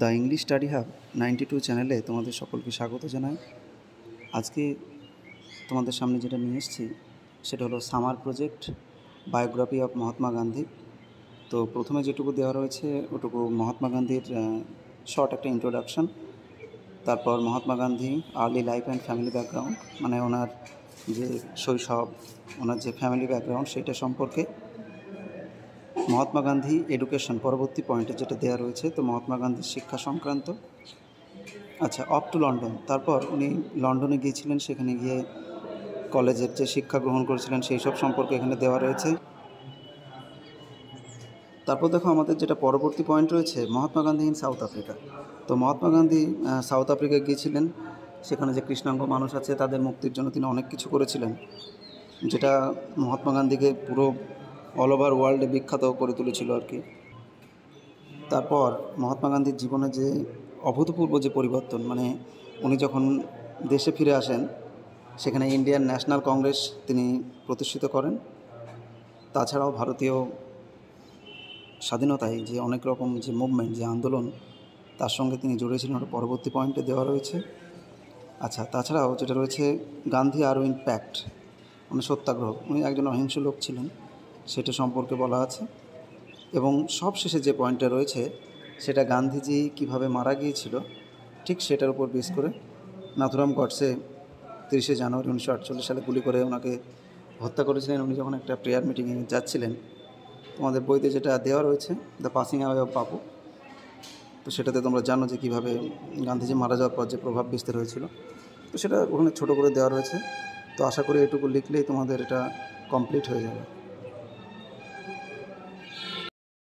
The English study hub 92 চ্যানেলে তোমাদের সকলকে স্বাগত জানাই। আজকে তোমাদের সামনে যেটা নিয়ে এসেছি সেটা হলো summer project biography of Mahatma Gandhi. তো প্রথমে যেটুকু দেওয়া রয়েছে ওটুকু মহাত্মা গান্ধীর শর্ট একটা ইন্ট্রোডাকশান, তারপর Mahatma Gandhi early life and family background, মানে ওনার যে শৈশব, ওনার যে ফ্যামিলি ব্যাকগ্রাউন্ড সেটা সম্পর্কে, মহাত্মা গান্ধী এডুকেশন পরবর্তী পয়েন্টে যেটা দেওয়া রয়েছে, তো মহাত্মা গান্ধীর শিক্ষা সংক্রান্ত। আচ্ছা, অফ টু লন্ডন, তারপর উনি লন্ডনে গিয়েছিলেন, সেখানে গিয়ে কলেজের যে শিক্ষা গ্রহণ করেছিলেন সেই সব সম্পর্কে এখানে দেওয়া রয়েছে। তারপর দেখো আমাদের যেটা পরবর্তী পয়েন্ট রয়েছে, Mahatma Gandhi in south Africa. তো মহাত্মা গান্ধী সাউথ আফ্রিকায় গিয়েছিলেন, সেখানে যে কৃষ্ণাঙ্গ মানুষ আছে তাদের মুক্তির জন্য তিনি অনেক কিছু করেছিলেন, যেটা মহাত্মা গান্ধীকে পুরো অল ওভার ওয়ার্ল্ডে বিখ্যাত করে তুলেছিল আর কি। তারপর মহাত্মা গান্ধীর জীবনে যে অভূতপূর্ব যে পরিবর্তন, মানে উনি যখন দেশে ফিরে আসেন সেখানে ইন্ডিয়ান ন্যাশনাল কংগ্রেস তিনি প্রতিষ্ঠিত করেন। তাছাড়াও ভারতীয় স্বাধীনতায় যে অনেক রকম যে মুভমেন্ট, যে আন্দোলন, তার সঙ্গে তিনি জড়িয়েছিলেন, ওটা পরবর্তী পয়েন্টে দেওয়া রয়েছে। আচ্ছা, তাছাড়াও যেটা রয়েছে গান্ধী আরউইন প্যাক্ট, মানে সত্যাগ্রহ, উনি একজন অহিংস লোক ছিলেন, সেটা সম্পর্কে বলা আছে। এবং সবশেষে যে পয়েন্টটা রয়েছে সেটা গান্ধীজি কিভাবে মারা গিয়েছিল, ঠিক সেটার উপর বেস করে নাথুরাম গডসে 30শে জানুয়ারি 1948 সালে গুলি করে ওনাকে হত্যা করেছিলেন, উনি যখন একটা প্রেয়ার মিটিংয়ে যাচ্ছিলেন। তোমাদের বইতে যেটা দেওয়া রয়েছে দ্য পাসিং অ্যাওয়ে অফ বাপু, তো সেটাতে তোমরা জানো যে কীভাবে গান্ধীজি মারা যাওয়ার পর যে প্রভাব বিস্তার হয়েছিল, তো সেটা ওখানে ছোটো করে দেওয়া রয়েছে। তো আশা করি এটুকু লিখলেই তোমাদের এটা কমপ্লিট হয়ে যাবে।